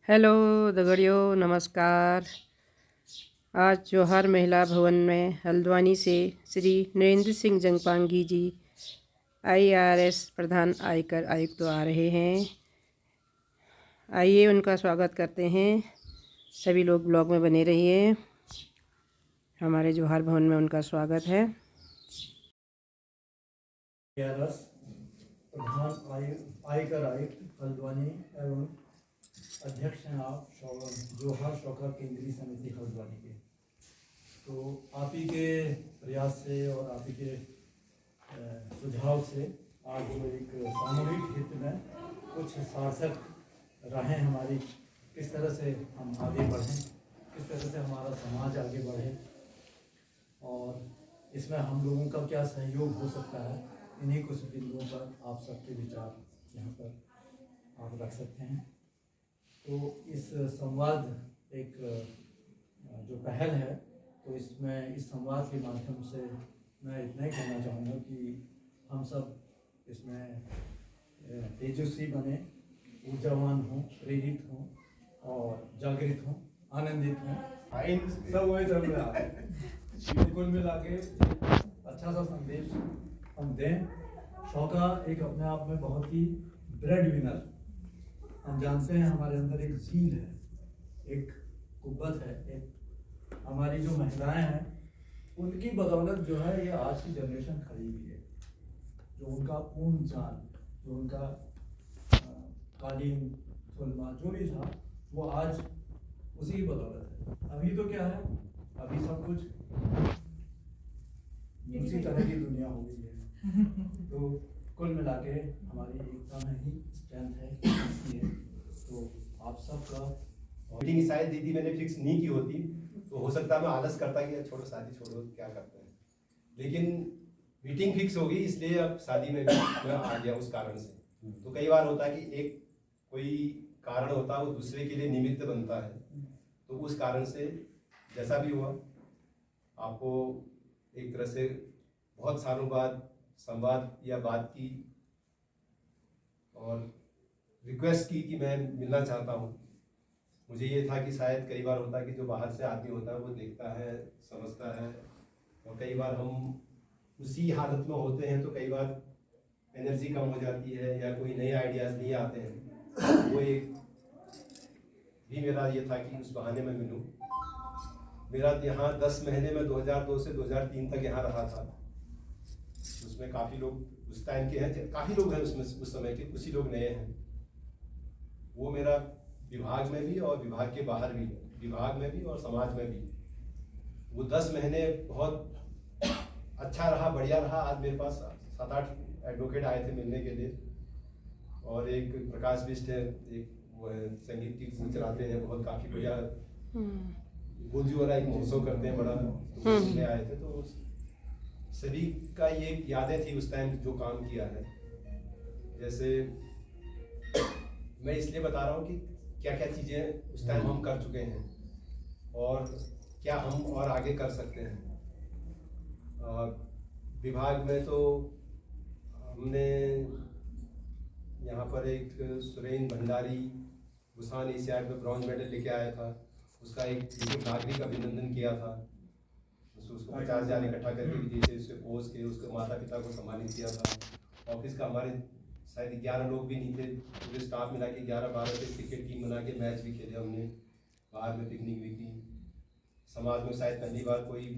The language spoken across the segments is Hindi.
हेलो दगड़ियों, नमस्कार। आज जौहर महिला भवन में हल्द्वानी से श्री नरेंद्र सिंह जंगपांगी जी IRS प्रधान आयकर आयुक्त तो आ रहे हैं। आइए उनका स्वागत करते हैं। सभी लोग ब्लॉग में बने रहिए। हमारे जौहर भवन में उनका स्वागत है। IRS प्रधान आयकर आयुक्त हल्द्वानी एवं अध्यक्ष हैं आप जौहर शौकत केंद्रीय समिति हल्द्वानी के। तो आप ही के प्रयास से और आप ही के सुझाव से आज जो एक सामूहिक हित में कुछ सार्थक राहें हमारी किस तरह से हम आगे बढ़ें, किस तरह से हमारा समाज आगे बढ़े और इसमें हम लोगों का क्या सहयोग हो सकता है, इन्हीं कुछ बिंदुओं पर आप सबके विचार यहाँ पर आप रख सकते हैं। तो इस संवाद एक जो पहल है, तो इसमें इस संवाद के माध्यम से मैं इतना ही कहना चाहूँगा कि हम सब इसमें तेजस्वी बने, ऊर्जावान हों, प्रेरित हों और जागृत हों, आनंदित हों। सब वही चल रहा है। कुल मिला के अच्छा सा संदेश हम दें। शौका एक अपने आप में बहुत ही ब्रेड विनर, हम जानते हैं हमारे अंदर एक झील है, एक कुव्वत है, एक हमारी जो महिलाएं हैं उनकी बदौलत जो है ये आज की जनरेशन खड़ी हुई है। जो उनका ऊन जान, जो उनका कालीन थुलमा जो भी था, वो आज उसी की बदौलत है। अभी तो क्या है, अभी सब कुछ दूसरी तरह की दुनिया हो गई है। तो कुल मिला के हमारी एकता में ही स्ट्रेंथ है। तो आप सबका मीटिंग शायद दीदी मैंने फिक्स नहीं की होती तो हो सकता है मैं आलस करता कि छोड़ो शादी छोड़ो क्या करते हैं, लेकिन मीटिंग फिक्स होगी इसलिए अब शादी में भी मैं आ गया उस कारण से। तो कई बार होता है कि एक कोई कारण होता है वो दूसरे के लिए निमित्त बनता है, तो उस कारण से जैसा भी हुआ आपको एक तरह से बहुत सालों बाद संवाद या बात की और रिक्वेस्ट की कि मैं मिलना चाहता हूँ। मुझे ये था कि शायद कई बार होता है कि जो बाहर से आदमी होता है वो देखता है, समझता है, और कई बार हम उसी हालत में होते हैं तो कई बार एनर्जी कम हो जाती है या कोई नए आइडियाज़ नहीं आते हैं। वो एक भी मेरा ये था कि उस बहाने में मिलूँ। मेरा यहाँ 10 महीने में 2002 से 2003 तक यहाँ रहा था। उसमें काफ़ी लोग उस टाइम के हैं, काफ़ी लोग हैं उसमें उस समय के, कुछ ही लोग नए हैं। वो मेरा विभाग में भी और विभाग के बाहर भी, विभाग में भी और समाज में भी, वो 10 महीने बहुत अच्छा रहा, बढ़िया रहा। आज मेरे पास 7-8 एडवोकेट आए थे मिलने के लिए, और एक प्रकाश बिष्ट है, एक वो है संगीत की चलाते हैं, बहुत काफ़ी बढ़िया गुंजी वाला एक महोत्सव करते हैं बड़ा, तो मिलने आए थे। तो सभी का ये यादें थी उस टाइम जो काम किया है। जैसे मैं इसलिए बता रहा हूँ कि क्या क्या चीज़ें उस टाइम हम कर चुके हैं और क्या हम और आगे कर सकते हैं। विभाग में तो हमने यहाँ पर एक सुरेंद्र भंडारी बुसान एशियाड में ब्रॉन्ज मेडल लेके आया था, उसका एक नागरिक अभिनंदन किया था। उसको 50,000 इकट्ठा करके विदेश से उसके पोज के उसके माता पिता को सम्मानित किया था। ऑफिस का हमारे शायद 11 लोग भी नहीं थे, पूरे स्टाफ मिला के 11-12 से क्रिकेट टीम बना के मैच भी खेले हमने, बाहर में पिकनिक भी की। समाज में शायद पहली बार कोई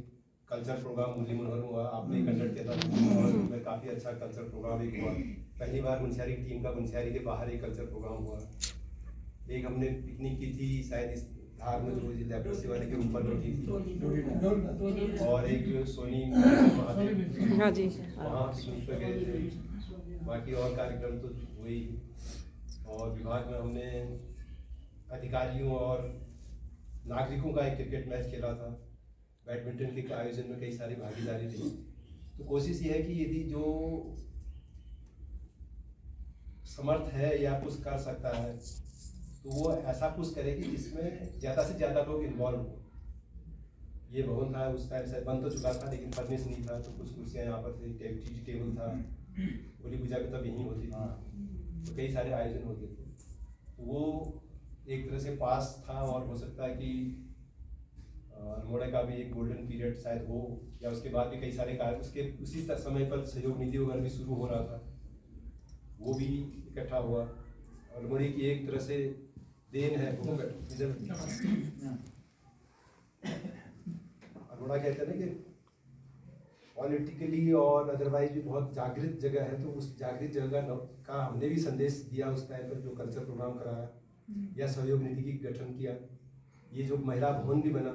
कल्चर प्रोग्राम मुरली मनोहर हुआ, आपने कंडक्ट किया था, और में काफ़ी अच्छा कल्चर प्रोग्राम एक हुआ। पहली बार मुंशियारी टीम का मुंशियारी के बाहर एक कल्चर प्रोग्राम हुआ। एक हमने पिकनिक की थी शायद इस धार में जो लेप्रोसी वाले के ऊपर में की थी, और एक सोनी हाँ जी, वहाँ पे गए थे। बाकी और कार्यक्रम तो हुई। और विभाग में हमने अधिकारियों और नागरिकों का एक क्रिकेट मैच खेला था। बैडमिंटन के आयोजन में कई सारी भागीदारी थी। तो कोशिश ये है कि यदि जो समर्थ है या कुछ कर सकता है तो वो ऐसा कुछ करे कि जिसमें ज़्यादा से ज़्यादा लोग इन्वॉल्व हो। ये भवन था उस टाइम से बंद तो चुका था, लेकिन फर्निश नहीं था, तो कुछ कुर्सियाँ यहाँ पर थी, टेबल था, होली पूजा भी तब यहीं होती थी, तो कई सारे आयोजन होते थे। तो वो एक तरह से पास था, और हो सकता है कि अल्मोड़ा का भी एक गोल्डन पीरियड शायद हो, या उसके बाद भी कई सारे कार्य उसके उसी समय पर सहयोग निधि वगैरह भी शुरू हो रहा था, वो भी इकट्ठा हुआ। अल्मोड़ा की एक तरह से देन है वो। अल्मोड़ा कहते हैं ना कि पॉलिटिकली और अदरवाइज भी बहुत जागृत जगह है, तो उस जागृत जगह का हमने भी संदेश दिया उस टाइम पर, जो कल्चर प्रोग्राम कराया या सहयोग निधि की गठन किया। ये जो महिला भवन भी बना,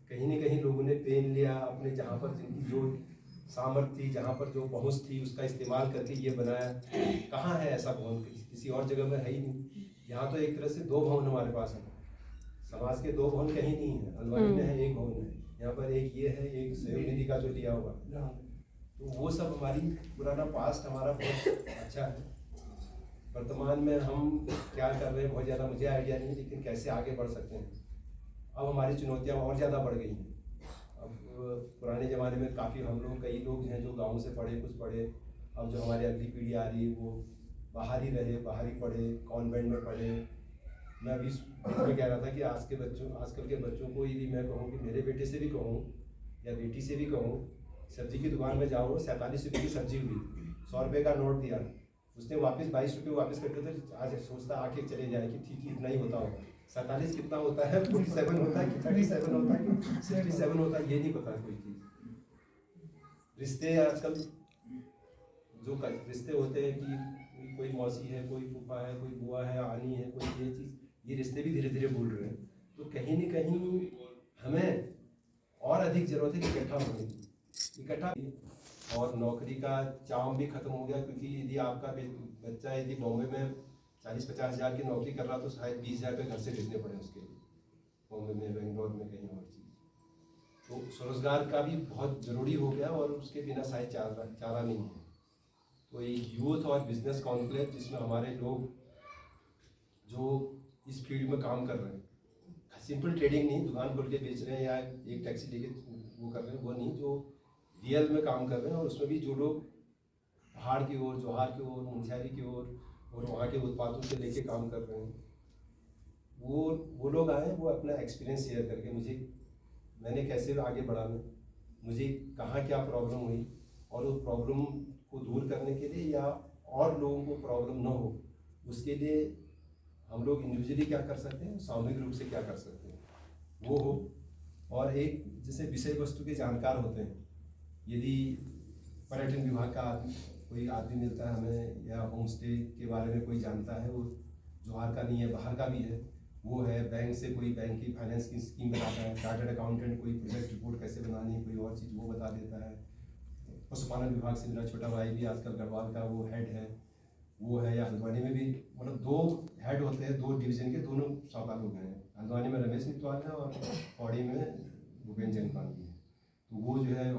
कहीं न कहीं लोगों ने पेन लिया अपने, जहाँ पर जिनकी जो सामर्थ्य थी, जहाँ पर जो पहुँच थी, उसका इस्तेमाल करके ये बनाया। कहाँ है ऐसा भवन? किसी और जगह में है ही नहीं। यहाँ तो एक तरह से 2 भवन हमारे पास है, समाज के 2 भवन कहीं नहीं है। हल्द्वानी में है 1 भवन है, यहाँ पर एक ये है, एक सहयोग निधि का जो लिया हुआ। तो वो सब हमारी पुराना पास्ट हमारा बहुत अच्छा है। वर्तमान में हम क्या कर रहे हैं बहुत ज़्यादा मुझे आइडिया नहीं, लेकिन कैसे आगे बढ़ सकते हैं। अब हमारी चुनौतियाँ और ज़्यादा बढ़ गई हैं। अब पुराने ज़माने में काफ़ी हम लोग, कई लोग हैं जो गाँव से पढ़े, कुछ पढ़े। अब जो हमारी अगली पीढ़ी आ रही है वो बाहर ही रहे, बाहर ही पढ़े, कॉन्वेंट में पढ़े। मैं अभी में कह रहा था कि आजकल के बच्चों को यदि मैं कहूँ कि मेरे बेटे से भी कहूँ या बेटी से भी कहूँ, सब्जी की दुकान में जाओ, 47 रुपये की सब्जी हुई, 100 रुपये का नोट दिया, उसने वापस 22 रुपये वापस करते थे। आज सोचता आके चले जाए कि ठीक ही इतना ही होता होगा। 47 कितना होता है, 47 होता है कि 37 होता है कि 67 होता है, ये नहीं पता कोई चीज़। रिश्ते आजकल जो रिश्ते होते हैं कि कोई मौसी है, कोई फूफा है, कोई बुआ है, आनी है, कोई ये चीज़, ये रिश्ते भी धीरे धीरे भूल रहे हैं। तो कहीं न कहीं हमें और अधिक ज़रूरत है कि इकट्ठा होने की, इकट्ठा। और नौकरी का चाम भी खत्म हो गया, क्योंकि यदि आपका बच्चा यदि बॉम्बे में 40-50 हज़ार की नौकरी कर रहा, तो शायद 20 हज़ार रुपये घर से भेजने पड़े उसके लिए, बॉम्बे में, बेंगलोर में, कहीं और चीज़। तो स्वरोजगार का भी बहुत ज़रूरी हो गया, और उसके बिना शायद चारा नहीं है। तो ये यूथ और बिजनेस कॉन्क्लेव, जिसमें हमारे लोग जो इस फील्ड में काम कर रहे हैं, सिंपल ट्रेडिंग नहीं, दुकान खोल के बेच रहे हैं या एक टैक्सी लेके वो कर रहे हैं, वो नहीं, जो रियल में काम कर रहे हैं। और उसमें भी जो लोग पहाड़ की ओर, जोहार की ओर, मुनस्यारी की ओर और वहाँ के उत्पादों से लेके काम कर रहे हैं, वो लोग आए, वो अपना एक्सपीरियंस शेयर करके मैंने कैसे आगे बढ़ा, मुझे कहाँ क्या प्रॉब्लम हुई, और उस प्रॉब्लम को दूर करने के लिए या और लोगों को प्रॉब्लम ना हो, उसके लिए हम लोग इंडिविजुअली क्या कर सकते हैं, सामूहिक रूप से क्या कर सकते हैं, वो हो। और एक जैसे विषय वस्तु के जानकार होते हैं, यदि पर्यटन विभाग का कोई आदमी मिलता है हमें, या होम स्टे के बारे में कोई जानता है, वो जोहार का नहीं है, बाहर का भी है, वो है, बैंक से कोई बैंक की फाइनेंस की स्कीम बताता है, चार्टर्ड अकाउंटेंट कोई प्रोजेक्ट रिपोर्ट कैसे बनानी है, कोई और चीज़ वो बता देता है। पशुपालन विभाग से मेरा छोटा भाई भी आजकल गढ़वाल का वो हेड है, वो है। या हल्द्वानी में भी मतलब 2 हेड होते हैं, 2 डिवीजन के, दोनों सौका लोग हैं। हल्द्वानी में रमेश नितवाल है और पौड़ी में भूपेंद्र जैनपाल जी है। तो वो जो है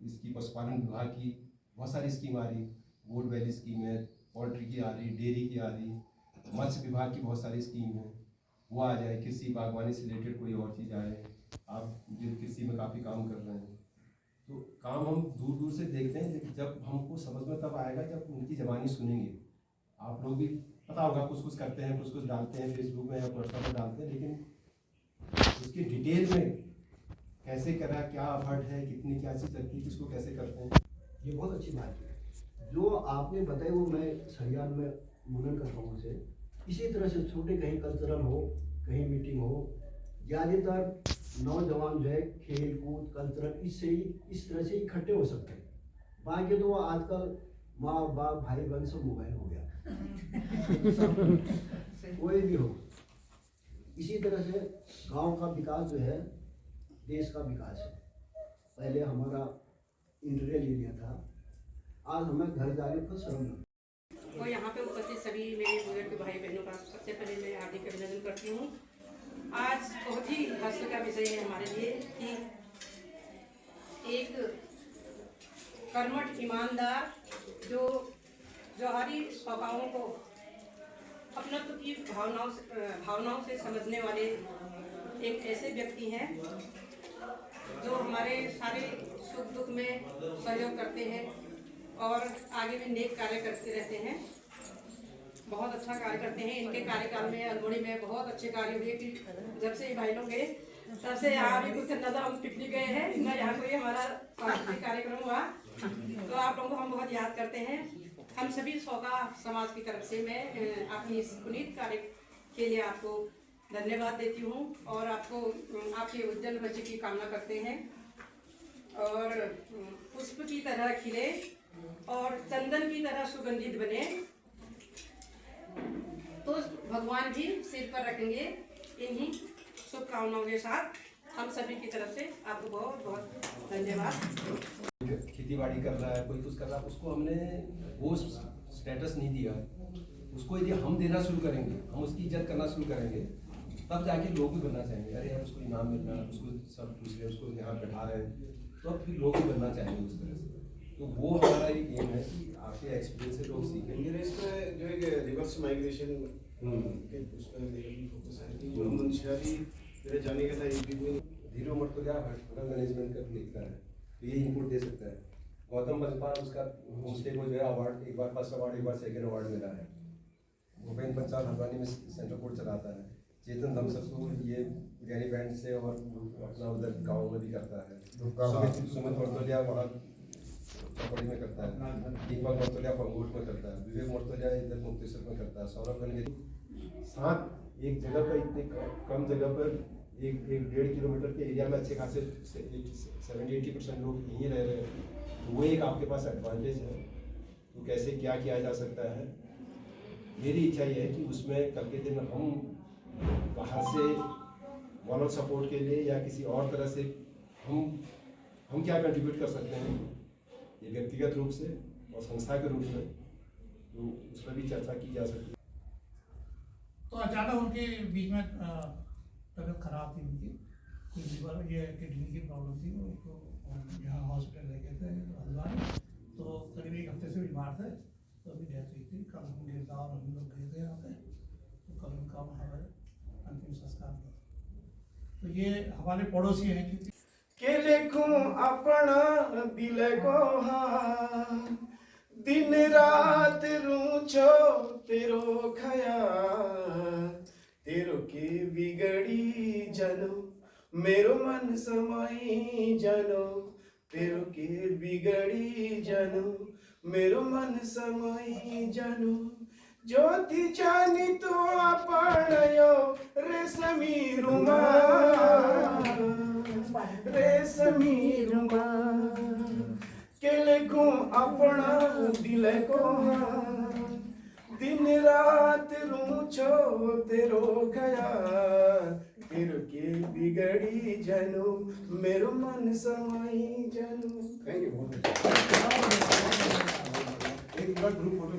इसकी पशुपालन विभाग की बहुत सारी स्कीम आ रही, वोट वैली स्कीम है, पोल्ट्री की आ रही, डेयरी की आ रही, मत्स्य विभाग की बहुत सारी स्कीम है, वो आ जाए। कृषि बागवानी से रिलेटेड कोई और चीज़ आए, आप जो कृषि में काफ़ी काम कर रहे हैं, तो काम हम दूर दूर से देखते हैं, लेकिन जब हमको समझ में तब आएगा जब उनकी ज़बानी सुनेंगे। आप लोग भी पता होगा, कुछ करते हैं, कुछ डालते हैं फेसबुक में या व्हाट्सएप में डालते हैं, लेकिन उसकी डिटेल में कैसे करा, क्या एफर्ट है, कितनी क्या चीज़ लगती है, किसको कैसे करते हैं, ये बहुत अच्छी बात है जो आपने बताई, वो मैं संज्ञान में मूल्यांकन करता हूँ उसे। इसी तरह से छोटे कहीं कल्चरल हो, कहीं मीटिंग हो, ज़्यादातर नौजवान जो है खेल कूद कल्चरल इस तरह से इकट्ठे हो सकते हैं। बाकी तो आजकल माँ बाप भाई बहन सब मोबाइल हो गया कोई भी हो। इसी तरह से गांव का विकास जो है देश का विकास है। पहले हमारा इंटीरियर एरिया था, आज हमें घर जाने पर शर्म लगती। और यहाँ पे उपस्थित सभी मेरे बुजुर्ग भाई बहनों का सबसे पहले मैं हार्दिक अभिनंदन करती हूँ। आज बहुत ही हर्ष का विषय है हमारे लिए कि एक कर्मठ ईमानदार जो जोहारी स्वभावों को अपनत्व की भावनाओं से समझने वाले एक ऐसे व्यक्ति हैं जो हमारे सारे सुख दुख में सहयोग करते हैं और आगे भी नेक कार्य करते रहते हैं। बहुत अच्छा कार्य करते हैं। इनके कार्यकाल में हल्द्वानी में बहुत अच्छे कार्य हुए कि जब से ये भाई लोग गए तब से यहाँ भी कुछ नजर हम पिकनिक गए हैं ना, यहाँ कोई हमारा सांस्कृतिक कार्यक्रम हुआ तो आप लोगों को हम बहुत याद करते हैं। हम सभी सौगा समाज की तरफ से मैं आपकी इस पुनीत कार्य के लिए आपको धन्यवाद देती हूँ और आपको आपके उज्जवल भविष्य की कामना करते हैं और पुष्प की तरह खिले और चंदन की तरह सुगंधित बने तो भगवान जी सिर पर रखेंगे। इन्हीं शुभकामनाओं के साथ हम सभी की तरफ से आपको बहुत बहुत धन्यवाद। खेती बाड़ी कर रहा है, कोई कुछ कर रहा है, उसको हमने वो स्टेटस नहीं दिया। उसको यदि हम देना शुरू करेंगे, हम उसकी इज्जत करना शुरू करेंगे, तब जाके लोग भी बनना चाहेंगे। अरे यार उसको इनाम मिल रहा है, उसको सब पूछ रहे हैं, उसको यहाँ बैठा रहे हैं, तो अब फिर लोग भी बनना चाहेंगे उस तरह से। तो वो हमारा एक एम है कि आपके एक्सपीरियंस से लोग सीखें। इसमें जो एक रिवर्स माइग्रेशन के उसमें फोकस है कि जो मुंशियारी मेरे जाने का था यूपी में धीरो मर्तुजा होटल मैनेजमेंट का लिखता है, तो ये इनपुट दे सकता है। गौतम बजपाल उसका होमस्टे को जो है अवार्ड, एक बार फर्स्ट अवार्ड, एक बार सेकंड अवार्ड मिला है। भूपेंद्र पंचाल हल्द्वानी में सेंट्रल कोर्ट चलाता है। चेतन धमसर ये गैरी बैंड से और अपना उधर गाँव में भी करता है। सुमित मर्तोलिया वहाँ चौपड़ी में करता है। दीपक मर्तोलिया पंगोट में करता है। विवेक मर्तोलिया इधर मुक्तेश्वर में करता है। सौरभ गंगेरी साथ एक जगह पर इतने कम जगह पर एक 1.5 किलोमीटर के एरिया में अच्छे खासे 70-80% लोग यहीं रह रहे हैं, तो वो एक आपके पास एडवांटेज है। तो कैसे क्या किया जा सकता है, मेरी इच्छा ये है कि उसमें कल के दिन हम बाहर से मॉरल सपोर्ट के लिए या किसी और तरह से हम क्या कंट्रीब्यूट कर सकते हैं, ये व्यक्तिगत रूप से और संस्था के रूप में, तो उस पर भी चर्चा की जा सकती है। तो अचानक उनके बीच में तबीयत खराब थी उनकी, कुछ लीवर ये किडनी की प्रॉब्लम थी, उनको यहाँ हॉस्पिटल ले गए थे हल्द्वानी। तो करीब 1 हफ्ते से बीमार थे, तो अभी डेथ हुई थी। कल हम गिरगांव और हम लोग गए थे यहाँ पे, तो कल उनका वहाँ पर अंतिम संस्कार था। तो ये हमारे पड़ोसी हैं क्योंकि के लिखूं अपना दिल को हाँ, दिन रात रूछो तेरो ख्याल, तेरो के बिगड़ी जनो मेरो मन समाई जनो, तेरो के बिगड़ी जनो मेरो मन समाई जनो, ज्योति चानी तो अपनयो रेशमी रुमाल, रेशमी रुमाल के लिखूं अपना दिल को हाँ, दिन रात रूछो तेरो ख्याल, तेरो के बिगड़ी जनो मेरो मन समाई जनो। Thank you. एक बार ग्रुप फोटो